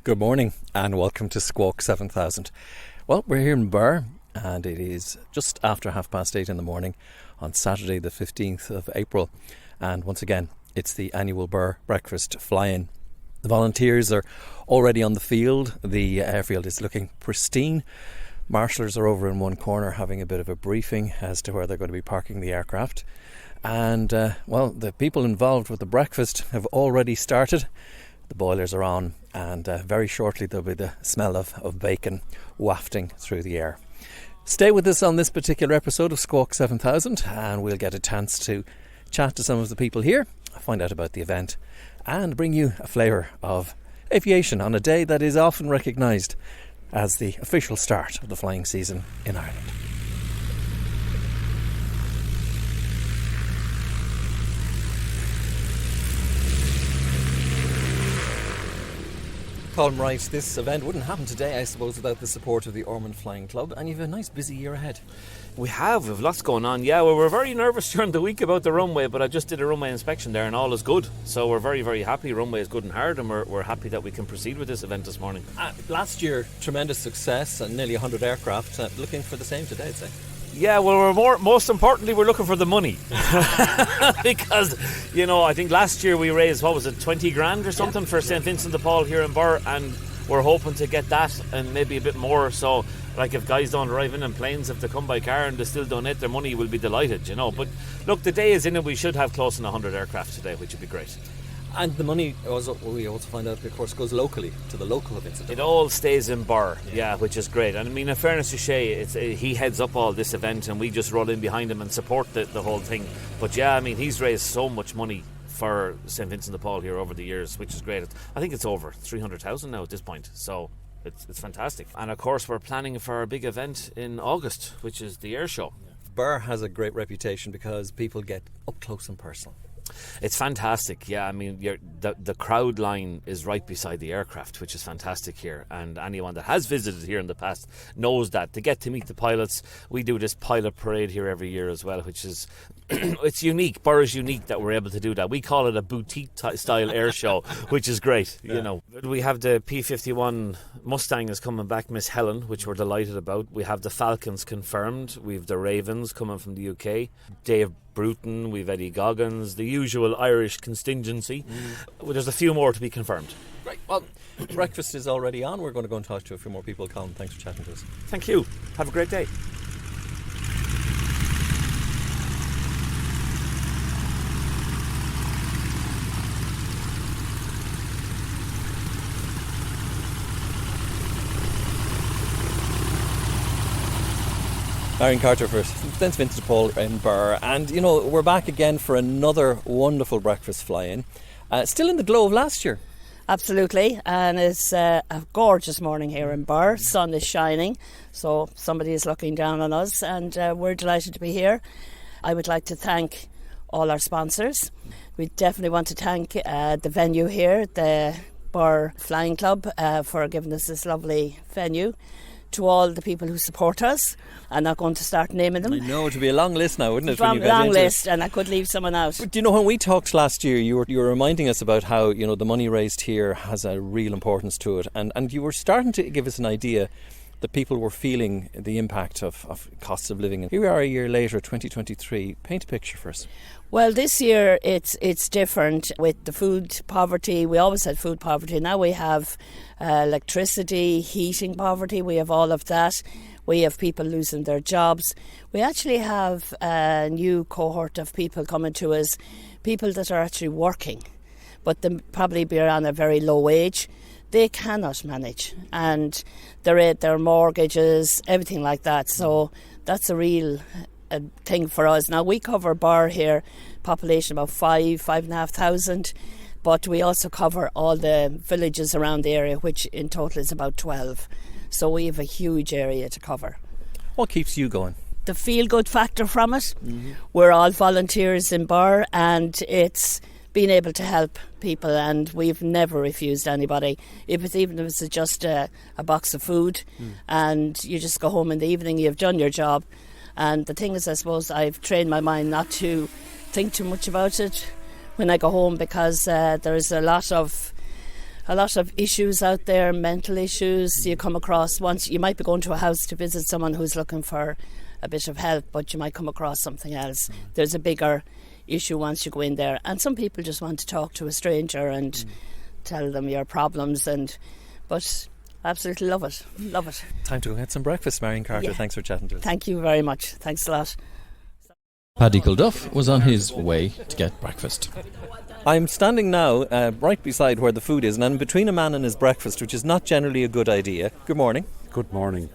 Good morning and welcome to Squawk 7000. Well, we're here in Birr and it is just after 8:30 in the morning on Saturday the 15th of April, and once again it's the annual Birr Breakfast Fly-in. The volunteers are already on the field. The airfield is looking pristine. Marshallers are over in one corner having a bit of a briefing as to where they're going to be parking the aircraft, and the people involved with the breakfast have already started. The boilers are on, and very shortly there'll be the smell of bacon wafting through the air. Stay with us on this particular episode of Squawk 7000 and we'll get a chance to chat to some of the people here, find out about the event and bring you a flavour of aviation on a day that is often recognised as the official start of the flying season in Ireland. Colm Wright, this event wouldn't happen today, I suppose, without the support of the Ormand Flying Club, and you have a nice busy year ahead. We've lots going on. Yeah, well, we're very nervous during the week about the runway, but I just did a runway inspection there and all is good. So we're very, very happy. Runway is good and hard, and we're happy that we can proceed with this event this morning. Last year, tremendous success and nearly 100 aircraft. Looking for the same today, I'd say. Yeah, well, most importantly, we're looking for the money. Because, I think last year we raised, 20 grand or something for St. Vincent de Paul here in Birr, and we're hoping to get that and maybe a bit more. So, if guys don't arrive in planes, if they come by car and they still donate their money, we'll be delighted, But look, the day is in and we should have close to 100 aircraft today, which would be great. And the money, we also find out, of course, goes locally to the local events. It all stays in Birr, which is great. And I mean, in fairness to Shay, he heads up all this event and we just roll in behind him and support the whole thing. But he's raised so much money for St. Vincent de Paul here over the years, which is great. I think it's over 300,000 now at this point, so it's fantastic. And of course, we're planning for our big event in August, which is the air show. Birr has a great reputation because people get up close and personal. It's fantastic, yeah. I mean, the crowd line is right beside the aircraft, which is fantastic here. And anyone that has visited here in the past knows that. To get to meet the pilots, we do this pilot parade here every year as well, which is it's unique. Birr is unique that we're able to do that. We call it a boutique style air show, which is great. Yeah. We have the P-51 Mustang is coming back, Miss Helen, which we're delighted about. We have the Falcons confirmed. We have the Ravens coming from the UK. Dave Bruton, we've Eddie Goggins, the usual Irish contingency. Well, there's a few more to be confirmed. Right, well, breakfast is already on. We're going to go and talk to a few more people. Colm, thanks for chatting to us. Thank you. Have a great day. Marion Carter for St. Vincent de Paul in Birr, and we're back again for another wonderful breakfast fly-in, still in the glow of last year. Absolutely, and it's a gorgeous morning here in Birr. Sun is shining, so somebody is looking down on us, and we're delighted to be here. I would like to thank all our sponsors. We definitely want to thank the venue here, the Birr Flying Club, for giving us this lovely venue. To all the people who support us, I'm not going to start naming them. I know, it would be a long list now, wouldn't it? From a long list, and I could leave someone out. But when we talked last year, you were reminding us about how the money raised here has a real importance to it, and you were starting to give us an idea that people were feeling the impact of costs of living. And here we are a year later, 2023. Paint a picture for us. Well, this year it's different with the food poverty. We always had food poverty. Now we have electricity, heating poverty. We have all of that. We have people losing their jobs. We actually have a new cohort of people coming to us, people that are actually working, but they probably be on a very low wage. They cannot manage, and their mortgages, everything like that. So that's a real thing for us. Now we cover Birr here, population about 5,500, but we also cover all the villages around the area, which in total is about 12. So we have a huge area to cover. What keeps you going? The feel-good factor from it. Mm-hmm. We're all volunteers in Birr, and it's being able to help people, and we've never refused anybody. Even if it's just a box of food, and you just go home in the evening, you've done your job. And the thing is, I suppose I've trained my mind not to think too much about it when I go home, because there's a lot of a lot of issues out there, mental issues. You come across once, you might be going to a house to visit someone who's looking for a bit of help, but you might come across something else. There's a bigger issue once you go in there, and some people just want to talk to a stranger and tell them your problems, but absolutely love it. Time to go get some breakfast, Marion Carter. Yeah. Thanks for chatting to us. Thank you very much. Thanks a lot. Paddy Kilduff was on his way to get breakfast. I'm standing now right beside where the food is, and I'm between a man and his breakfast, which is not generally a good idea. Good morning. Good morning.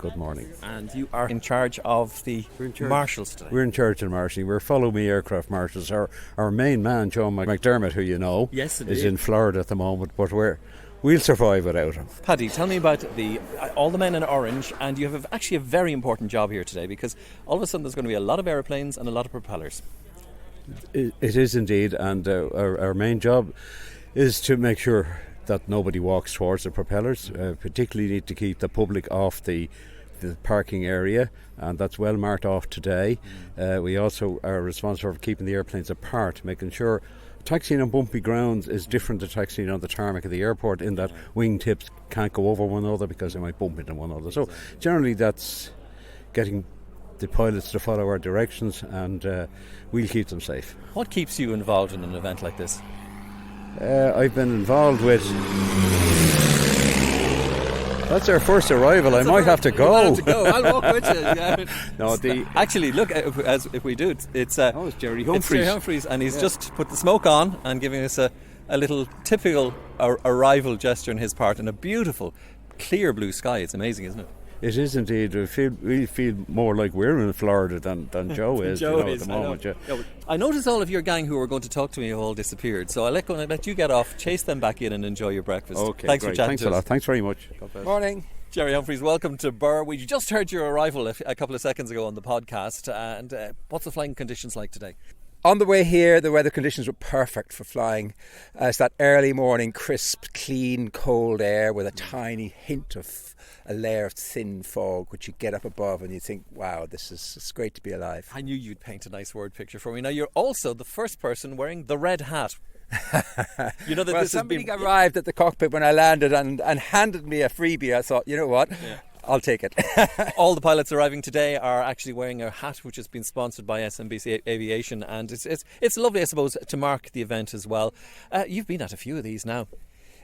And you are in charge of the Marshallers today. We're in charge of marshalling. We're Follow Me aircraft marshals. Our main man, John McDermott, who you know, Yes, is in Florida at the moment, but we'll survive without him. Paddy, tell me about all the men in orange, and you have actually a very important job here today, because all of a sudden there's going to be a lot of aeroplanes and a lot of propellers. It is indeed, and our main job is to make sure that nobody walks towards the propellers. Particularly need to keep the public off the parking area, and that's well marked off today. We also are responsible for keeping the airplanes apart, making sure taxiing on bumpy grounds is different to taxiing on the tarmac of the airport, in that wingtips can't go over one another because they might bump into one another. So generally that's getting the pilots to follow our directions, and we'll keep them safe. What keeps you involved in an event like this? I've been involved with... That's our first arrival. I might have to go. I'll walk with you. Yeah. No, actually, look, if we do, it's Gerry Humphreys. It's Gerry Humphreys, and he's just put the smoke on and giving us a little typical arrival gesture on his part in a beautiful, clear blue sky. It's amazing, isn't it? It is indeed. We feel more like we're in Florida than Joe is. Joe is, at the moment. I noticed all of your gang who were going to talk to me have all disappeared, so I'll let you get off, chase them back in and enjoy your breakfast. Okay, thanks great. for chatting Thanks to a us. lot. Thanks very much. Morning. Gerry Humphreys, welcome to Birr. We just heard your arrival a couple of seconds ago on the podcast, and what's the flying conditions like today? On the way here, the weather conditions were perfect for flying. It's that early morning, crisp, clean, cold air with a tiny hint of a layer of thin fog, which you get up above and you think, wow, it's great to be alive. I knew you'd paint a nice word picture for me. Now, you're also the first person wearing the red hat. You know that well, this somebody has been... arrived at the cockpit when I landed and handed me a freebie. I thought, you know what? Yeah. I'll take it. All the pilots arriving today are actually wearing a hat which has been sponsored by SMBC Aviation, and it's lovely, I suppose, to mark the event as well. You've been at a few of these now.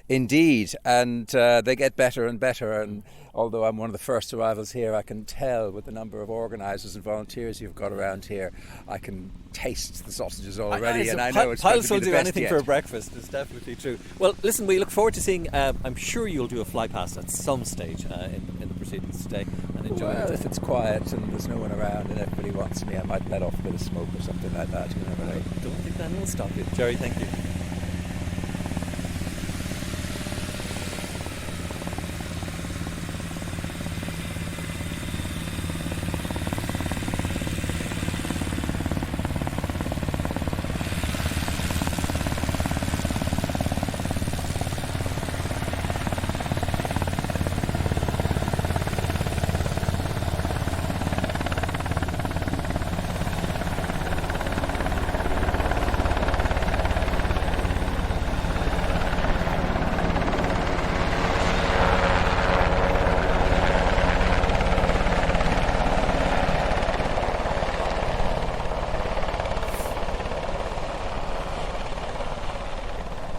Indeed, and they get better and better, and although I'm one of the first arrivals here, I can tell with the number of organisers and volunteers you've got around here, I can taste the sausages already, and I know it's going to be the best pilots will do anything yet. for a breakfast. It's definitely true. Well, listen, we look forward to seeing, I'm sure you'll do a fly past at some stage in the proceedings today and enjoy Well, it. if it's quiet and there's no one around and everybody wants me, I might let off a bit of smoke or something like that. You never know. I don't think that will stop you. Gerry, thank you.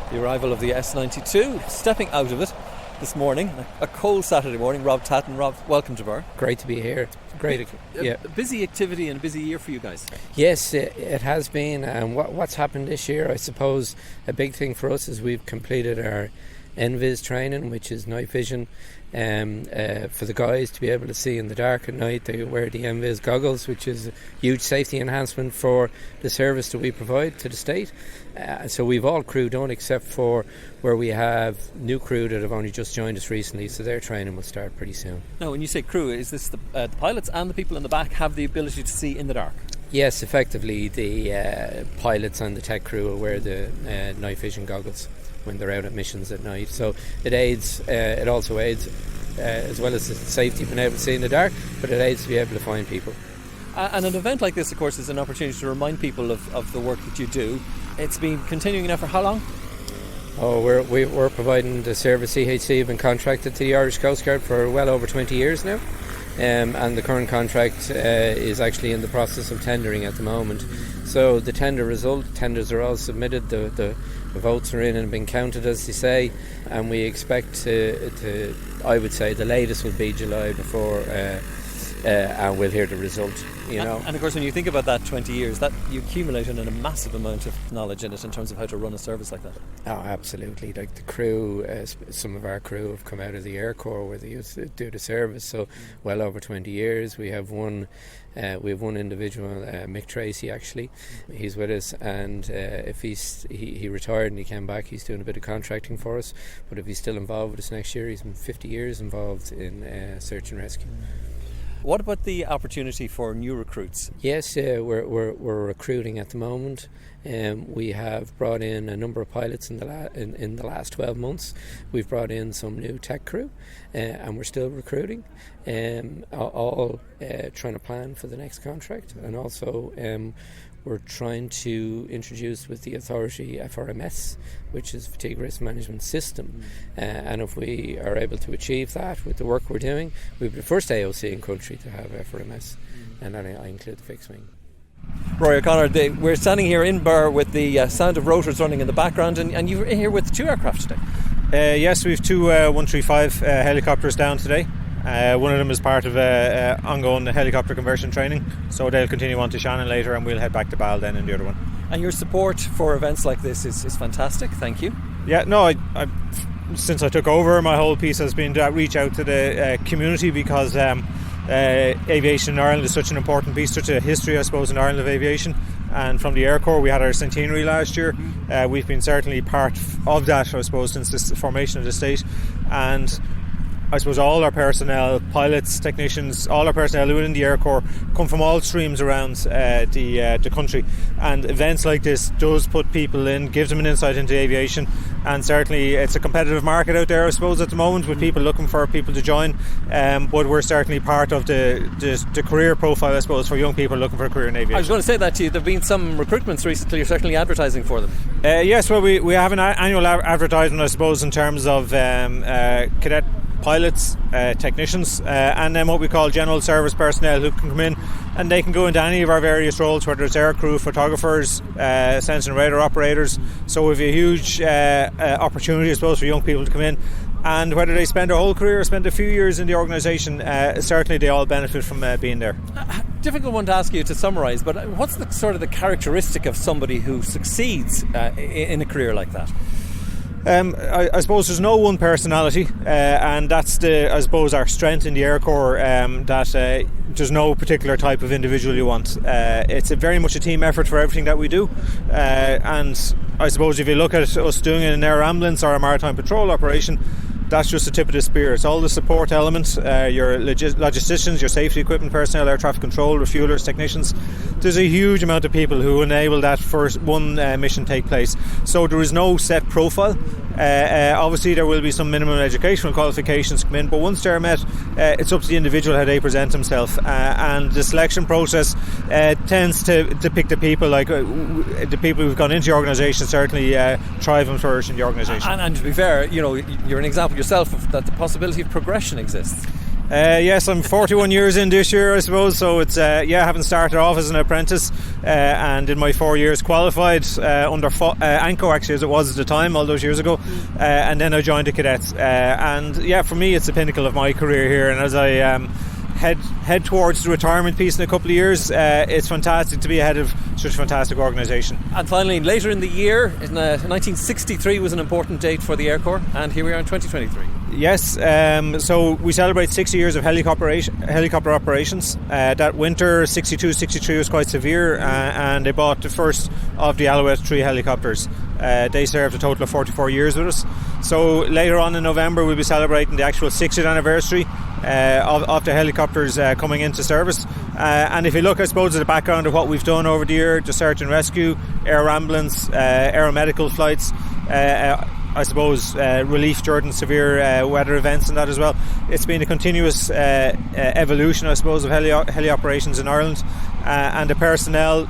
The arrival of the S92, stepping out of it this morning, a cold Saturday morning. Rob Tatten. Rob, welcome to Birr. Great to be here. Great. Yeah. A busy activity and a busy year for you guys. Yes, it has been. And what's happened this year, I suppose, a big thing for us is we've completed our NVIS training, which is night vision. For the guys to be able to see in the dark at night, they wear the NVIS goggles, which is a huge safety enhancement for the service that we provide to the state. So we've all crew done except for where we have new crew that have only just joined us recently, so their training will start pretty soon. Now, when you say crew, is this the pilots and the people in the back have the ability to see in the dark? Yes, effectively the pilots and the tech crew will wear the night vision goggles when they're out at missions at night. So it aids, it also aids as well as the safety of being able to see in the dark, but it aids to be able to find people. And an event like this, of course, is an opportunity to remind people of the work that you do. It's been continuing now for how long? Oh, we're providing the service. CHC have been contracted to the Irish Coast Guard for well over 20 years now, and the current contract is actually in the process of tendering at the moment. So the tenders are all submitted, the votes are in and been counted, as they say, and we expect to I would say the latest will be July before and we'll hear the result. And of course, when you think about that 20 years, that you accumulate in a massive amount of knowledge in it in terms of how to run a service like that. Oh, absolutely. Like the crew, some of our crew have come out of the Air Corps where they used to do the service, so well over 20 years. We have one individual, Mick Tracy, actually. He's with us, and if he retired and he came back, he's doing a bit of contracting for us, but if he's still involved with us next year, he's been 50 years involved in search and rescue. What about the opportunity for new recruits? Yes, we're recruiting at the moment. We have brought in a number of pilots in the last 12 months. We've brought in some new tech crew, and we're still recruiting. All trying to plan for the next contract, and also we're trying to introduce with the authority FRMS, which is Fatigue Risk Management System, and if we are able to achieve that with the work we're doing, we'll be the first AOC in country to have FRMS, and I include the fixed wing. Rory O'Connor, we're standing here in Birr with the sound of rotors running in the background, and you're here with 2 aircraft today. Yes, we have 2 135 helicopters down today. One of them is part of ongoing helicopter conversion training, so they'll continue on to Shannon later, and we'll head back to Bal then in the other one. And your support for events like this is fantastic, thank you. Yeah, no, I since I took over, my whole piece has been to reach out to the community, because aviation in Ireland is such an important piece, such a history, I suppose, in Ireland of aviation. And from the Air Corps, we had our centenary last year. We've been certainly part of that, I suppose, since the formation of the state. And I suppose all our personnel, pilots, technicians, all our personnel within the Air Corps come from all streams around the country, and events like this does put people in, gives them an insight into aviation, and certainly it's a competitive market out there, I suppose, at the moment, with people looking for people to join, but we're certainly part of the career profile, I suppose, for young people looking for a career in aviation. I was going to say that to you, there have been some recruitments recently, you're certainly advertising for them. Yes, well, we have an annual advertisement, I suppose, in terms of cadet pilots, technicians, and then what we call general service personnel, who can come in and they can go into any of our various roles, whether it's aircrew, photographers, sensor and radar operators. So we have a huge opportunity, I suppose, for young people to come in, and whether they spend their whole career or spend a few years in the organisation, certainly they all benefit from being there. Difficult one to ask you to summarise, but what's the sort of the characteristic of somebody who succeeds in a career like that? I suppose there's no one personality, and that's I suppose our strength in the Air Corps, that there's no particular type of individual you want. It's very much a team effort for everything that we do, and I suppose if you look at us doing it in an air ambulance or a maritime patrol operation, that's just the tip of the spear. It's all the support elements, your logisticians, your safety equipment personnel, air traffic control, refuelers, technicians. There's a huge amount of people who enable that first one mission take place. So there is no set profile. Obviously there will be some minimum educational qualifications come in, but once they're met, it's up to the individual how they present himself, and the selection process tends to pick the people, like the people who've gone into the organisation certainly thrive and flourish in the organisation. And to be fair, you're an example yourself of that the possibility of progression exists. Yes, I'm 41 years in this year, I suppose, so it's having started off as an apprentice, and in my 4 years qualified under ANCO, actually, as it was at the time, all those years ago, and then I joined the cadets, and for me it's the pinnacle of my career here, and as I head towards the retirement piece in a couple of years, it's fantastic to be ahead of such a fantastic organisation. And finally, later in the year, 1963 was an important date for the Air Corps, and here we are in 2023. Yes, so we celebrate 60 years of helicopter operations. That winter, 62-63 was quite severe, and they bought the first of the Alouette 3 helicopters. They served a total of 44 years with us. So later on in November we'll be celebrating the actual 60th anniversary of the helicopters coming into service. And if you look, I suppose, at the background of what we've done over the year, the search and rescue, air ambulance, aeromedical flights, I suppose relief during severe weather events and that as well. It's been a continuous evolution, I suppose, of heli operations in Ireland, and the personnel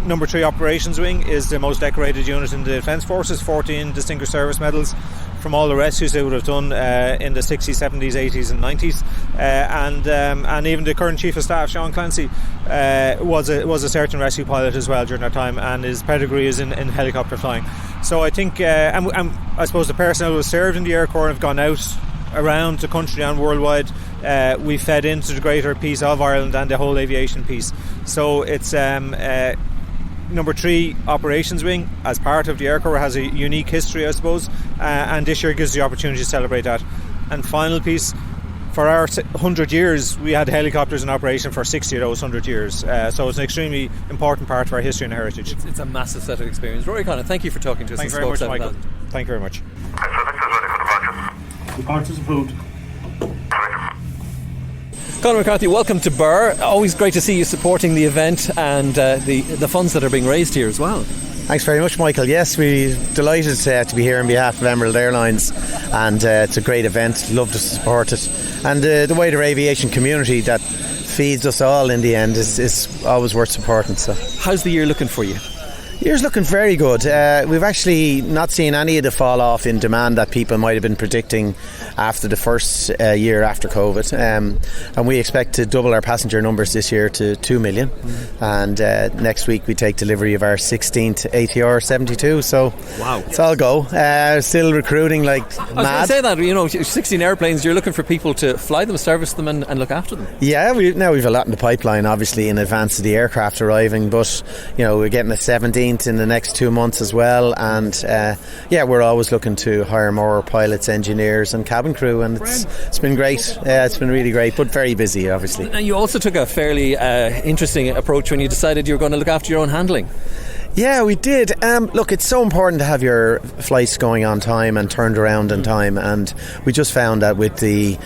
Number 3 Operations Wing is the most decorated unit in the Defence Forces, 14 Distinguished Service Medals from all the rescues they would have done in the 60s, 70s, 80s and 90s. And even the current Chief of Staff, Sean Clancy, was a search and rescue pilot as well during that time, and his pedigree is in helicopter flying. So I think, and I suppose the personnel who have served in the Air Corps have gone out around the country and worldwide. We fed into the greater piece of Ireland and the whole aviation piece. So it's Number 3 Operations Wing, as part of the Air Corps, has a unique history, I suppose, and this year gives the opportunity to celebrate that. And final piece, for our 100 years, we had helicopters in operation for 60 of those 100 years. So it's an extremely important part of our history and heritage. It's a massive set of experience. Rory O'Connor, thank you for talking to us. Thank you very much, Michael. Thank you very much. Departures approved. Colm McCarthy, welcome to Birr. Always great to see you supporting the event and the funds that are being raised here as well. Thanks very much, Michael. Yes, we're delighted to be here on behalf of Emerald Airlines, and it's a great event. Love to support it. And the wider aviation community that feeds us all in the end is always worth supporting. So, how's the year looking for you? Year's looking very good. We've actually not seen any of the fall off in demand that people might have been predicting after the first year after COVID, and we expect to double our passenger numbers this year to 2 million. And next week we take delivery of our 16th ATR 72, so wow, it's all go. Still recruiting like mad. I was going to say that, you know, 16 airplanes, you're looking for people to fly them, service them and look after them. Yeah, we've a lot in the pipeline, obviously, in advance of the aircraft arriving, but you know, we're getting a 17th in the next 2 months as well, and we're always looking to hire more pilots, engineers and cabin crew, and it's been great. It's been really great, but very busy, obviously. And you also took a fairly interesting approach when you decided you were going to look after your own handling. Yeah, we did. Look, it's so important to have your flights going on time and turned around in time, and we just found that with the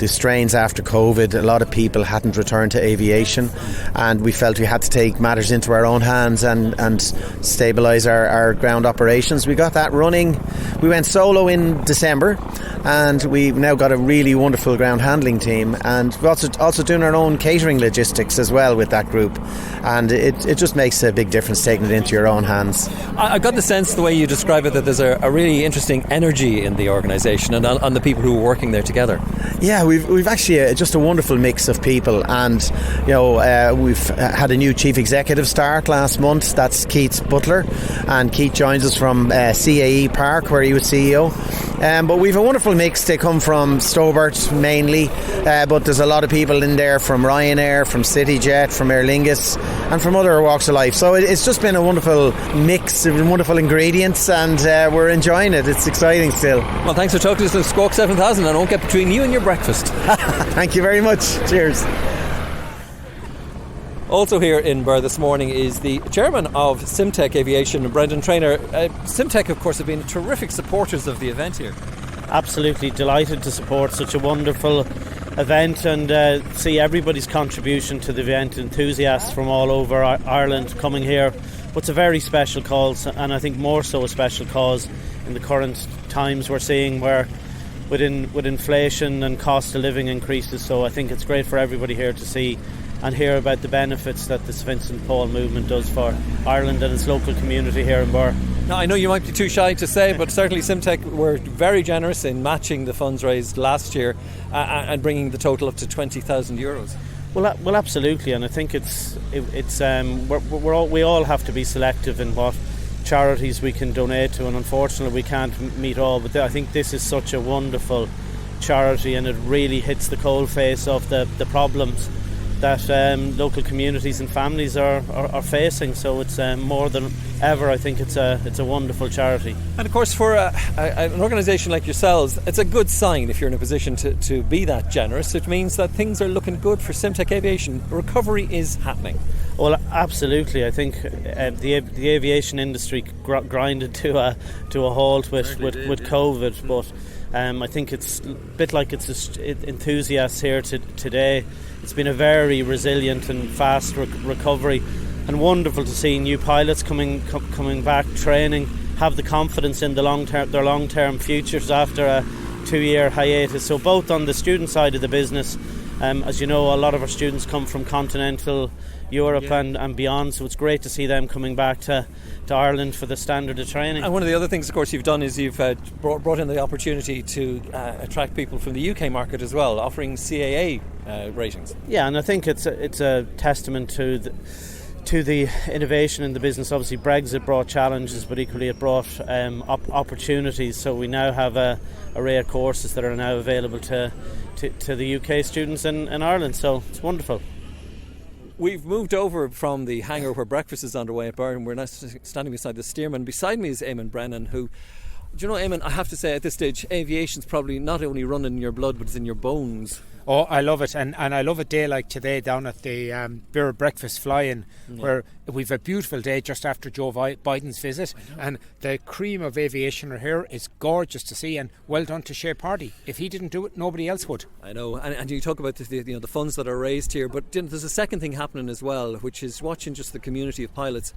strains after COVID, a lot of people hadn't returned to aviation, and we felt we had to take matters into our own hands and stabilise our ground operations. We got that running. We went solo in December, and we've now got a really wonderful ground handling team, and we're also doing our own catering logistics as well with that group, and it just makes a big difference taking it into your own hands. I got the sense, the way you describe it, that there's a really interesting energy in the organisation and on the people who are working there together. Yeah, we've actually just a wonderful mix of people, and we've had a new chief executive start last month. That's Keith's Butler, and Keith joins us from CAE Park, where he was CEO. But we've a wonderful mix. They come from Stobart mainly, but there's a lot of people in there from Ryanair, from CityJet, from Aer Lingus, and from other walks of life. So it's just been a wonderful mix of wonderful ingredients, and we're enjoying it. It's exciting still. Well, thanks for talking to us on Squawk 7000. I won't get between you and your breakfast. Thank you very much. Cheers. Also here in Birr this morning is the Chairman of Simtech Aviation, Brendan Traynor. Simtech, of course, have been terrific supporters of the event here. Absolutely delighted to support such a wonderful event and see everybody's contribution to the event, enthusiasts from all over Ireland coming here. But it's a very special cause, and I think more so a special cause in the current times we're seeing, where with inflation and cost of living increases. So I think it's great for everybody here to see and hear about the benefits that the St Paul movement does for Ireland and its local community here in Birr. Now, I know you might be too shy to say, but certainly Simtech were very generous in matching the funds raised last year and bringing the total up to €20,000. Well, absolutely, and I think we all have to be selective in what charities we can donate to, and unfortunately we can't meet all. But I think this is such a wonderful charity, and it really hits the coalface of the problems that local communities and families are facing. So it's more than ever, I think it's a wonderful charity. And of course, for an organisation like yourselves, it's a good sign if you're in a position to be that generous. It means that things are looking good for Simtech Aviation. Recovery is happening. Well, absolutely. I think the aviation industry grinded to a halt with COVID, but I think it's a bit like it's enthusiasts here today. It's been a very resilient and fast recovery, and wonderful to see new pilots coming back, training, have the confidence in their long-term futures after a 2-year hiatus. So both on the student side of the business, as you know, a lot of our students come from continental Europe and beyond, so it's great to see them coming back to Ireland for the standard of training. And one of the other things, of course, you've done is you've brought in the opportunity to attract people from the UK market as well, offering CAA ratings. Yeah, and I think it's a testament to the innovation in the business. Obviously Brexit brought challenges, but equally it brought opportunities, so we now have a array of courses that are now available to the UK students in Ireland, so it's wonderful. We've moved over from the hangar where breakfast is underway at Birr, and we're now standing beside the Stearman. Beside me is Eamonn Brennan, who, do you know, Eamonn, I have to say at this stage, aviation's probably not only running in your blood, but it's in your bones. Oh, I love it, and I love a day like today down at the Birr Breakfast Fly-in, where we've a beautiful day just after Joe Biden's visit, and the cream of aviation are here. It's gorgeous to see, and well done to Capt Paddy. If he didn't do it, nobody else would. I know, and you talk about the funds that are raised here, but there's a second thing happening as well, which is watching just the community of pilots.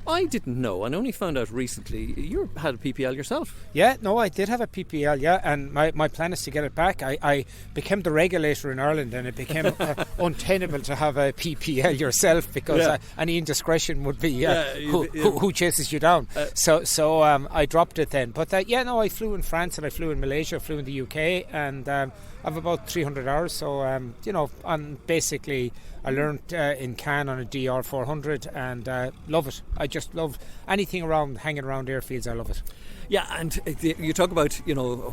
I didn't know, and only found out recently, you had a PPL yourself. Yeah, no, I did have a PPL, yeah, and my plan is to get it back. I became the regulator in Ireland, and it became untenable to have a PPL yourself, because any indiscretion would be who chases you down. So I dropped it then. But I flew in France, and I flew in Malaysia, I flew in the UK, and I've about 300 hours, so and basically I learned in Cannes on a DR400, and love it. I just love anything hanging around airfields. I love it. Yeah, and you talk about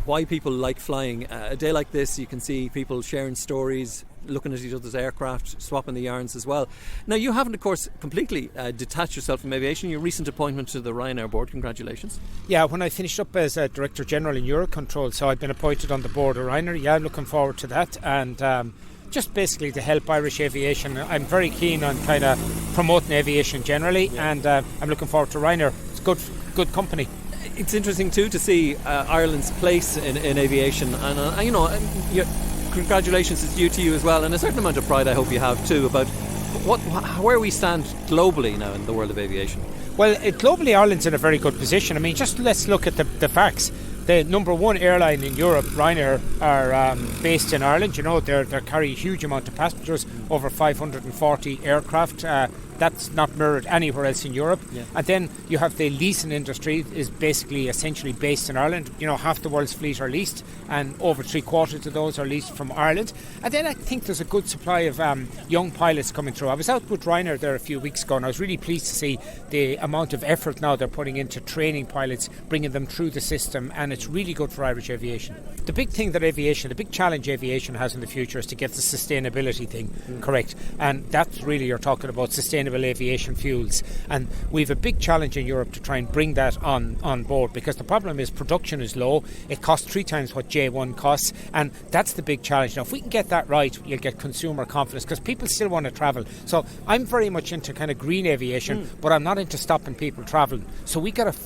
why people like flying. A day like this, you can see people sharing stories, looking at each other's aircraft, swapping the yarns as well. Now, you haven't, of course, completely detached yourself from aviation. Your recent appointment to the Ryanair board, congratulations. Yeah, when I finished up as Director General in Eurocontrol, so I've been appointed on the board of Ryanair. Yeah, I'm looking forward to that, and just basically to help Irish aviation. I'm very keen on kind of promoting aviation generally, and I'm looking forward to Ryanair. It's good company. It's interesting too to see Ireland's place in aviation, and congratulations is due to you as well, and a certain amount of pride I hope you have too about where we stand globally now in the world of aviation. Well, globally Ireland's in a very good position. I mean, just let's look at the facts. The number one airline in Europe, Ryanair, are based in Ireland. They carry a huge amount of passengers, over 540 aircraft. That's not mirrored anywhere else in Europe. Yeah. And then you have the leasing industry is essentially based in Ireland. Half the world's fleet are leased, and over 3/4 of those are leased from Ireland. And then I think there's a good supply of young pilots coming through. I was out with Ryanair there a few weeks ago, and I was really pleased to see the amount of effort now they're putting into training pilots, bringing them through the system, and it's really good for Irish aviation. The big challenge aviation has in the future is to get the sustainability thing correct, and that's really, you're talking about sustainable aviation fuels, and we've a big challenge in Europe to try and bring that on board, because the problem is production is low. It costs 3 times what J1 costs, and that's the big challenge. Now, if we can get that right, you'll get consumer confidence, because people still want to travel. So I'm very much into kind of green aviation, but I'm not into stopping people travelling. So we got to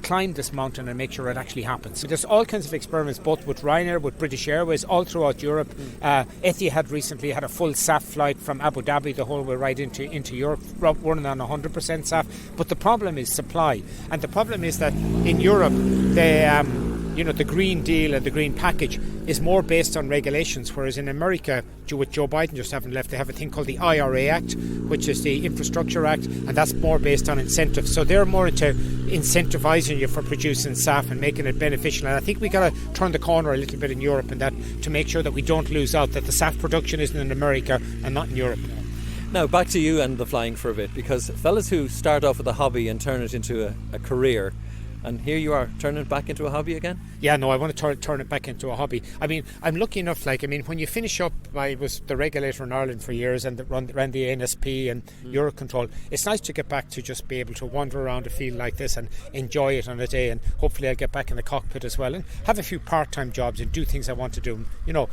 climb this mountain and make sure it actually happens. So there's all kinds of experiments, both with Ryanair, with British Airways, all throughout Europe. Etihad recently had a full SAF flight from Abu Dhabi the whole way right into Europe, running on 100% SAF. But the problem is supply, and the problem is that in Europe the Green Deal and the Green Package is more based on regulations, whereas in America, with Joe Biden just having left, they have a thing called the IRA Act, which is the Infrastructure Act, and that's more based on incentives. So they're more into incentivising you for producing SAF and making it beneficial. And I think we got to turn the corner a little bit in Europe in that, to make sure that we don't lose out, that the SAF production isn't in America and not in Europe. Now back to you and the flying for a bit, because fellas who start off with a hobby and turn it into a career, and here you are turning it back into a hobby again? Yeah, no, I want to turn it back into a hobby. I mean, I'm lucky enough, when you finish up, I was the regulator in Ireland for years and ran the NSP and Eurocontrol. It's nice to get back to just be able to wander around a field like this and enjoy it on a day, and hopefully I'll get back in the cockpit as well and have a few part-time jobs and do things I want to do.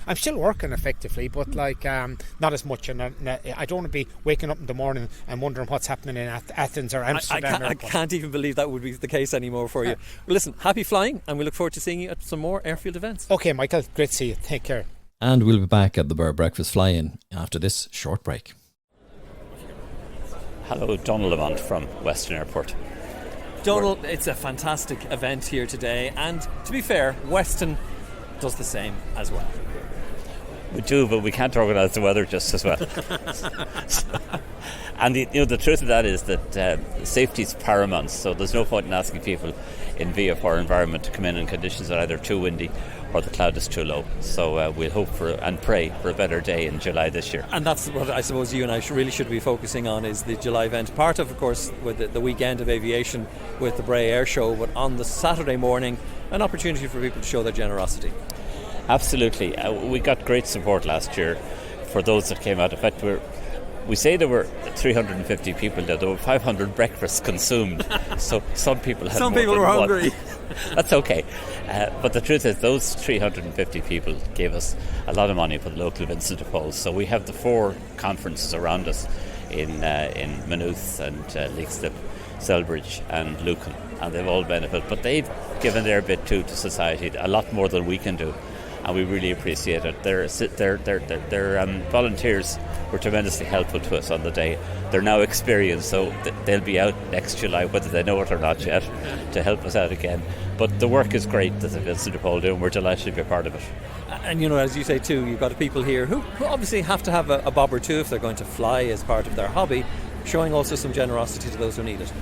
I'm still working effectively, but not as much, and I don't want to be waking up in the morning and wondering what's happening in Athens or Amsterdam. I can't even believe that would be the case anymore for you. Well, listen, happy flying, and we look forward to seeing you at some more airfield events. Okay, Michael, great to see you. Take care. And we'll be back at the Birr Breakfast Fly-in after this short break. Hello, Donal Lamont from Weston Airport. Donal, it's a fantastic event here today, and to be fair, Weston does the same as well. We do, but we can't organise the weather just as well. And the truth of that is that safety is paramount, so there's no point in asking people in VFR environment to come in conditions that are either too windy or the cloud is too low. So we'll hope for and pray for a better day in July this year. And that's what I suppose you and I really should be focusing on, is the July event. Part of course, with the weekend of aviation with the Bray Air Show, but on the Saturday morning, an opportunity for people to show their generosity. Absolutely. We got great support last year for those that came out. In fact, we say there were 350 people there. There were 500 breakfasts consumed. So some people had some more people than were one. hungry. That's okay. But the truth is, those 350 people gave us a lot of money for the local Vincent de Paul. So we have the 4 conferences around us in Maynooth and Leixlip, Selbridge and Lucan, and they've all benefited. But they've given their bit too to society, a lot more than we can do. And we really appreciate it. Their volunteers were tremendously helpful to us on the day. They're now experienced, so they'll be out next July, whether they know it or not yet, to help us out again. But the work is great that the Vincent de Paul do, and we're delighted to be a part of it. And as you say too, you've got people here who obviously have to have a bob or two if they're going to fly as part of their hobby, showing also some generosity to those who need it.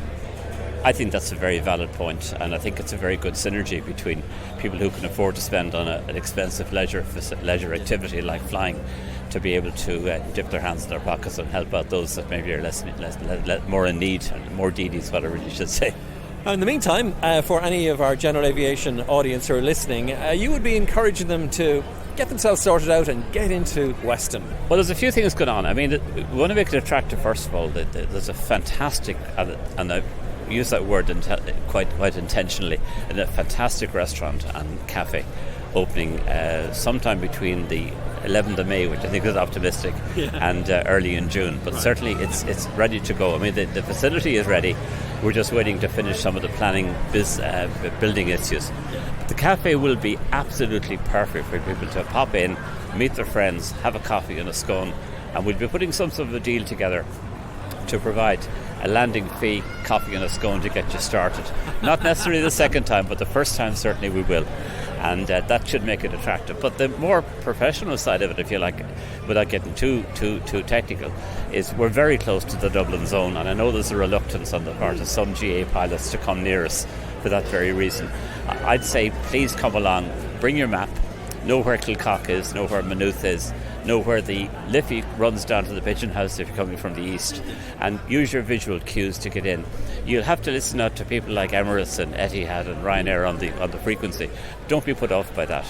I think that's a very valid point, and I think it's a very good synergy between people who can afford to spend on an expensive leisure activity like flying, to be able to dip their hands in their pockets and help out those that maybe are less more in need, and more needy is what I really should say. Now, in the meantime, for any of our general aviation audience who are listening, you would be encouraging them to get themselves sorted out and get into Weston. Well, there's a few things going on. I mean, we want to make it attractive. First of all, there's a fantastic, and I use that word quite intentionally, in a fantastic restaurant and cafe opening sometime between the 11th of May, which I think is optimistic, and early in June. But certainly it's ready to go. I mean, the facility is ready. We're just waiting to finish some of the planning building issues. The cafe will be absolutely perfect for people to pop in, meet their friends, have a coffee and a scone, and we'll be putting some sort of a deal together to provide a landing fee, coffee and a scone to get you started. Not necessarily the second time, but the first time certainly we will. And that should make it attractive. But the more professional side of it, if you like, without getting too technical, is we're very close to the Dublin zone, and I know there's a reluctance on the part of some GA pilots to come near us for that very reason. I'd say please come along, bring your map, know where Kilcock is, know where Maynooth is, know where the Liffey runs down to the Pigeon House if you're coming from the east, and use your visual cues to get in. You'll have to listen out to people like Emirates and Etihad and Ryanair on the frequency. Don't be put off by that.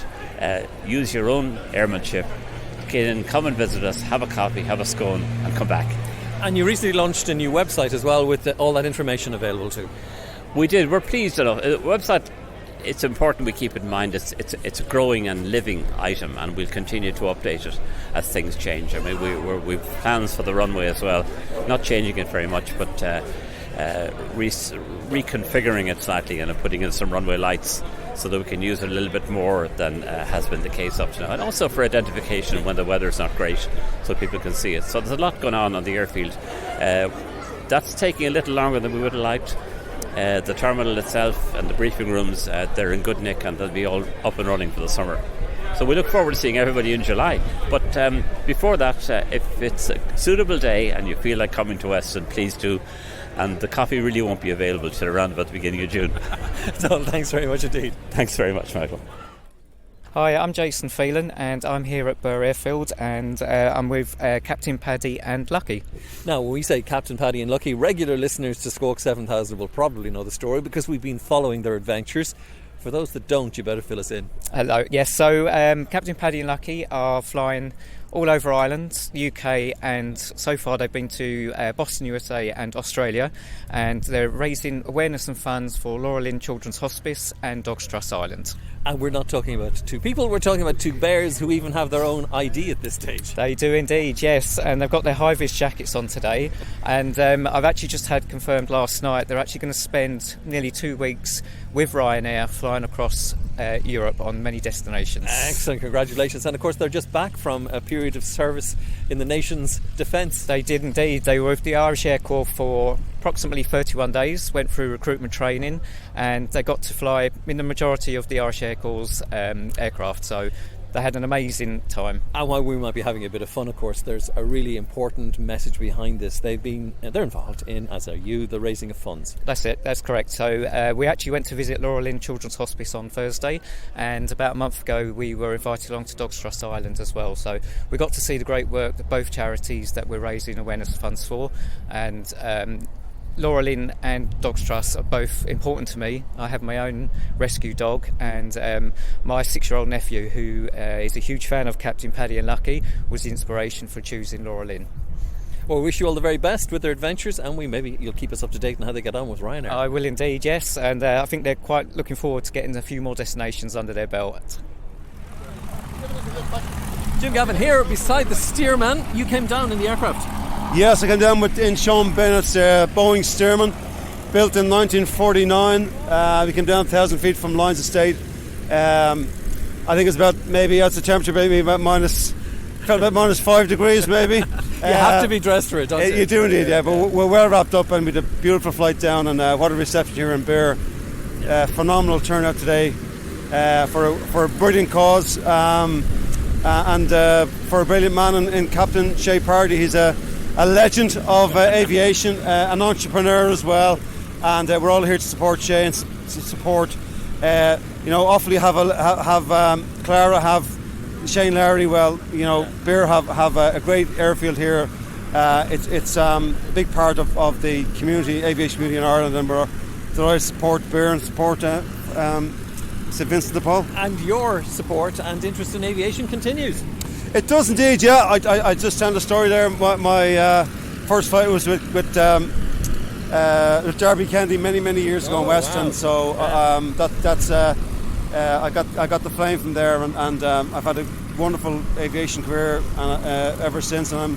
Use your own airmanship. Get in, come and visit us, have a coffee, have a scone, and come back. And you recently launched a new website as well with all that information available too. We did. We're pleased enough. The website, it's important we keep in mind it's a growing and living item, and we'll continue to update it as things change. I mean, we've plans for the runway as well, not changing it very much, but reconfiguring it slightly and putting in some runway lights so that we can use it a little bit more than has been the case up to now, and also for identification when the weather's not great, so people can see it. So there's a lot going on the airfield. That's taking a little longer than we would have liked. The terminal itself and the briefing rooms, they're in good nick, and they'll be all up and running for the summer. So we look forward to seeing everybody in July. But before that, if it's a suitable day and you feel like coming to Weston, please do. And the coffee really won't be available till around about the beginning of June. So thanks very much indeed. Thanks very much, Michael. Hi, I'm Jason Phelan, and I'm here at Birr Airfield, and I'm with Captain Paddy and Lucky. Now, when we say Captain Paddy and Lucky, regular listeners to Squawk 7000 will probably know the story because we've been following their adventures. For those that don't, you better fill us in. Hello. Yes, so Captain Paddy and Lucky are flying all over Ireland, UK, and so far they've been to Boston, USA and Australia, and they're raising awareness and funds for Laura Lynn Children's Hospice and Dog's Trust Island. And we're not talking about two people, we're talking about two bears who even have their own ID at this stage. They do indeed, yes, and they've got their high-vis jackets on today, and I've actually just had confirmed last night they're actually going to spend nearly 2 weeks with Ryanair flying across Europe on many destinations. Excellent, congratulations. And of course they're just back from a period of service in the nation's defence. They did indeed. They were with the Irish Air Corp for approximately 31 days, went through recruitment training, and they got to fly in the majority of the Irish Air Corps aircraft. So they had an amazing time. And while we might be having a bit of fun, of course, there's a really important message behind this. They're involved in, as are you, the raising of funds. That's it, that's correct. So we actually went to visit Laura Lynn Children's Hospice on Thursday, and about a month ago we were invited along to Dogs Trust Island as well. So we got to see the great work that both charities that we're raising awareness funds for, and Laura Lynn and Dogs Trust are both important to me. I have my own rescue dog, and my 6-year-old nephew, who is a huge fan of Captain Paddy and Lucky, was the inspiration for choosing Laura Lynn. Well, we wish you all the very best with their adventures, and maybe you'll keep us up to date on how they get on with Ryanair. I will indeed, yes, and I think they're quite looking forward to getting a few more destinations under their belt. Jim Gavin here beside the Stearman. You came down in the aircraft. Yes, I came down in Sean Bennett's Boeing Stearman, built in 1949. We came down 1,000 feet from Lyons Estate. I think it's about, maybe that's the temperature, maybe about minus 5 degrees maybe. You have to be dressed for it, don't you? You do indeed, yeah, but we're well wrapped up, and we had a beautiful flight down, and what a reception here in Birr. Phenomenal turnout today for a brilliant cause, and for a brilliant man in Captain Pardy. He's a legend of aviation, an entrepreneur as well, and we're all here to support Shay and support. Awfully have Clara, have Shane Larry. Well, Birr have a great airfield here. It's a big part of the community, aviation community in Ireland, and we're delighted to support Birr and support St Vincent de Paul. And your support and interest in aviation continues. It does indeed, yeah. I just tell the story there. My first flight was with Darby Kennedy many years ago in Weston. Wow. So that's I got the flame from there, and I've had a wonderful aviation career ever since, and I'm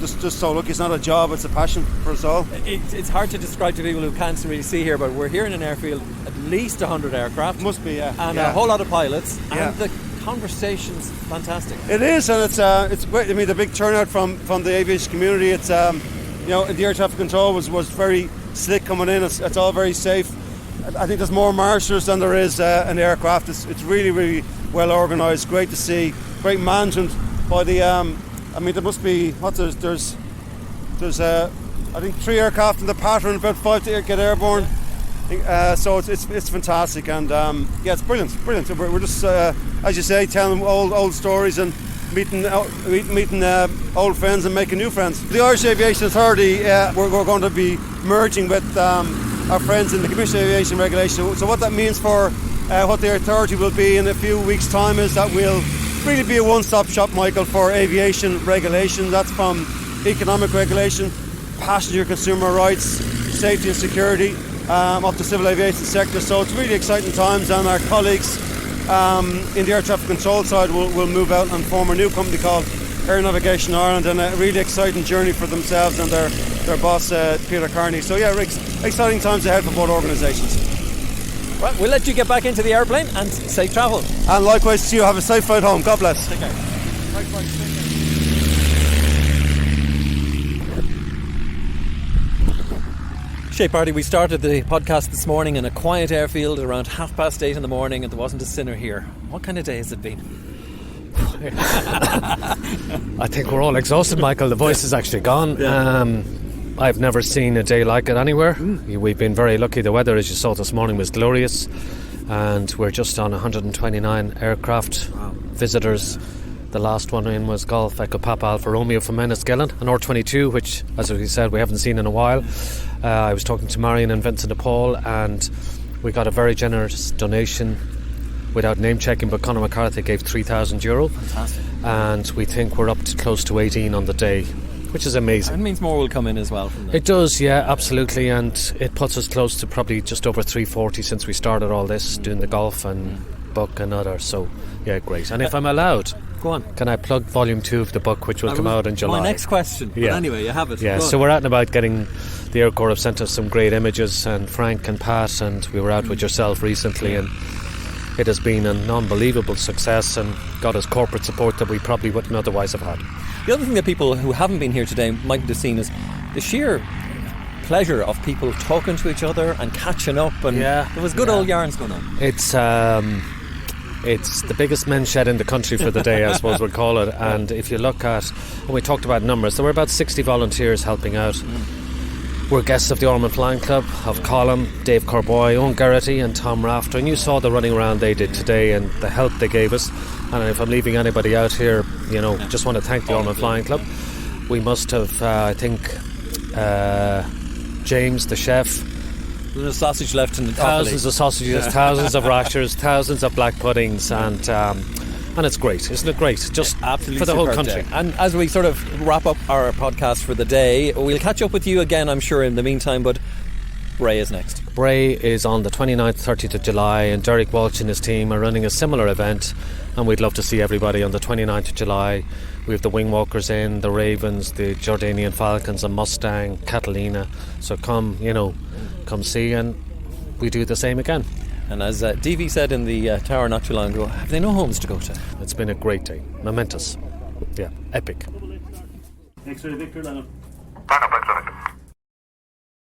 just so lucky. It's not a job; it's a passion for us all. It's hard to describe to people who can't really see here, but we're here in an airfield, at least 100 aircraft. Must be, yeah. And a whole lot of pilots, and the conversation's fantastic. It is, and it's great. I mean, the big turnout from the aviation community. It's the air traffic control was very slick coming in. It's all very safe. I think there's more marshallers than there is an aircraft. It's really well organised. Great to see. Great management by the. There must be there's I think 3 aircraft in the pattern, about 5 to get airborne. So it's fantastic, and it's brilliant. We're just as you say, telling old stories and meeting old friends and making new friends. The Irish Aviation Authority, we're going to be merging with our friends in the Commission of Aviation Regulation. So what that means for what the authority will be in a few weeks' time is that we'll really be a one-stop shop, Michael, for aviation regulation. That's from economic regulation, passenger consumer rights, safety and security, up to civil aviation sector. So it's really exciting times, and our colleagues in the air traffic control side will move out and form a new company called Air Navigation Ireland, and a really exciting journey for themselves and their boss Peter Carney. So exciting times ahead for both organisations. Well, we'll let you get back into the airplane, and safe travel. And likewise to you, have a safe flight home. God bless. Take care. Shay Pardy, we started the podcast this morning in a quiet airfield around 8:30 in the morning, and there wasn't a sinner here. What kind of day has it been? I think we're all exhausted, Michael. The voice is actually gone. Yeah. I've never seen a day like it anywhere. We've been very lucky. The weather, as you saw this morning, was glorious, and we're just on 129 aircraft. Wow. Visitors. The last one in was Golf Echo Papa Alpha Romeo from Enniskillen, an R22, which, as we said, we haven't seen in a while. I was talking to Marion and Vincent de Paul, and we got a very generous donation without name checking, but Conor McCarthy gave €3,000. Fantastic. And we think we're up to close to 18 on the day, which is amazing. It means more will come in as well from that. It does, yeah, absolutely, and it puts us close to probably just over 340 since we started all this, doing the golf and book and others. So yeah, great. And if I'm allowed, go on. Can I plug volume 2 of the book, which will come out in July? My next question. Yeah. But anyway, you have it. Yeah, so we're out and about getting. The Air Corp have sent us some great images, and Frank and Pat, and we were out with yourself recently, and it has been an unbelievable success and got us corporate support that we probably wouldn't otherwise have had. The other thing that people who haven't been here today mightn't have seen is the sheer pleasure of people talking to each other and catching up, and there was good old yarns going on. It's the biggest men's shed in the country for the day, I suppose we'll call it. And if you look at, when we talked about numbers, there were about 60 volunteers helping out. We're guests of the Ormand Flying Club, of Colm, Dave Corboy, Owen Garrity and Tom Rafter, and you saw the running around they did today and the help they gave us. And if I'm leaving anybody out here, just want to thank the Ormand Flying Club. We must have, I think, James, the chef, there's sausage left in the thousands of sausages, thousands of rashers, thousands of black puddings, and it's great, isn't it great? Just absolutely for the whole country. Day. And as we sort of wrap up our podcast for the day, we'll catch up with you again, I'm sure, in the meantime. But Bray is next. Bray is on the 29th, 30th of July, and Derek Walsh and his team are running a similar event, and we'd love to see everybody on the 29th of July. We have the Wing Walkers in, the Ravens, the Jordanian Falcons, a Mustang, Catalina. So come see, and we do the same again. And as DV said in the tower not too long ago, have they no homes to go to? It's been a great day, momentous, epic. X-ray Victor,